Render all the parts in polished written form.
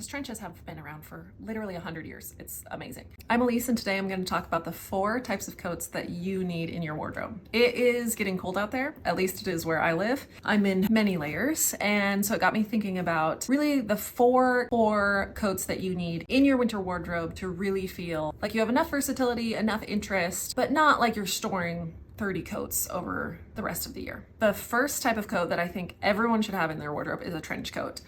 because trenches have been around for literally 100 years. It's amazing. I'm Elise, and today I'm going to talk about the 4 types of coats that you need in your wardrobe. It is getting cold out there, at least it is where I live. I'm in many layers, and so it got me thinking about really the 4 coats that you need in your winter wardrobe to really feel like you have enough versatility, enough interest, but not like you're storing 30 coats over the rest of the year. The first type of coat that I think everyone should have in their wardrobe is a trench coat.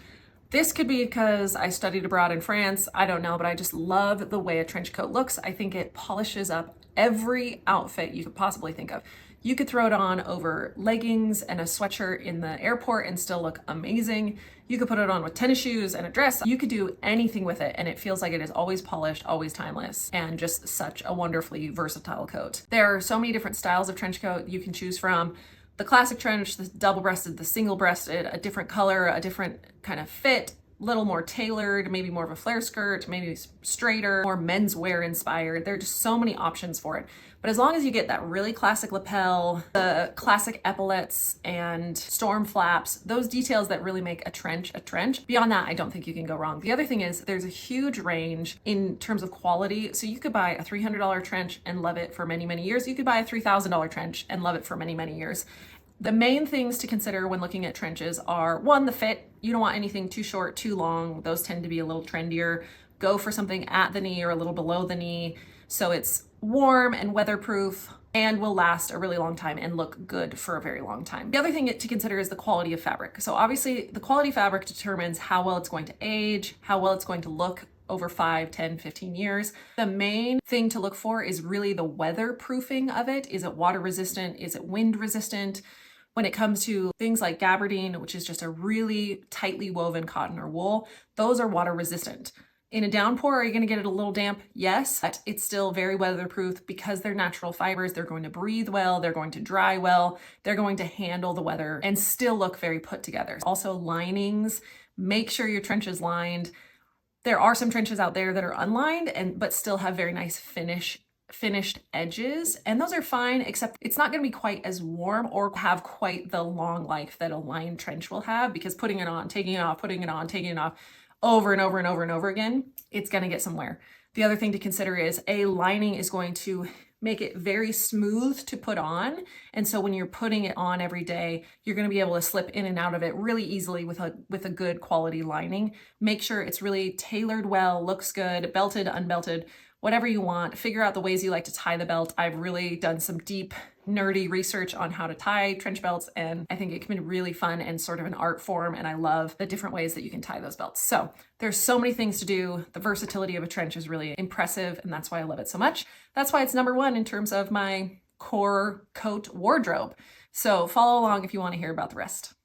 This could be because I studied abroad in France. I don't know, but I just love the way a trench coat looks. I think it polishes up every outfit you could possibly think of. You could throw it on over leggings and a sweatshirt in the airport and still look amazing. You could put it on with tennis shoes and a dress. You could do anything with it, and it feels like it is always polished, always timeless, and just such a wonderfully versatile coat. There are so many different styles of trench coat you can choose from. The classic trench, the double-breasted, the single-breasted, a different color, a different kind of fit, little more tailored, maybe more of a flare skirt, maybe straighter, more menswear inspired. There are just so many options for it. But as long as you get that really classic lapel, the classic epaulettes and storm flaps, those details that really make a trench, beyond that, I don't think you can go wrong. The other thing is there's a huge range in terms of quality. So you could buy a $300 trench and love it for many, many years. You could buy a $3,000 trench and love it for many, many years. The main things to consider when looking at trenches are, 1, the fit. You don't want anything too short, too long. Those tend to be a little trendier. Go for something at the knee or a little below the knee, so it's warm and weatherproof and will last a really long time and look good for a very long time. The other thing to consider is the quality of fabric. So obviously the quality of fabric determines how well it's going to age, how well it's going to look over 5, 10, 15 years. The main thing to look for is really the weatherproofing of it. Is it water resistant? Is it wind resistant? When it comes to things like gabardine, which is just a really tightly woven cotton or wool, those are water resistant. In a downpour, are you going to get it a little damp? Yes, but it's still very weatherproof because they're natural fibers. They're going to breathe well, they're going to dry well, they're going to handle the weather and still look very put together. Also, linings, make sure your trench is lined. There are some trenches out there that are unlined but still have very nice finished edges, and those are fine, except it's not going to be quite as warm or have quite the long life that a lined trench will have, because putting it on, taking it off, putting it on, taking it off over and over and over and over again, it's going to get some wear. The other thing to consider is a lining is going to make it very smooth to put on, and so when you're putting it on every day, you're going to be able to slip in and out of it really easily with a good quality lining. Make sure it's really tailored well, looks good, belted, unbelted, whatever you want. Figure out the ways you like to tie the belt. I've really done some deep, nerdy research on how to tie trench belts, and I think it can be really fun and sort of an art form, and I love the different ways that you can tie those belts. So there's so many things to do. The versatility of a trench is really impressive, and that's why I love it so much. That's why it's number 1 in terms of my core coat wardrobe. So follow along if you want to hear about the rest.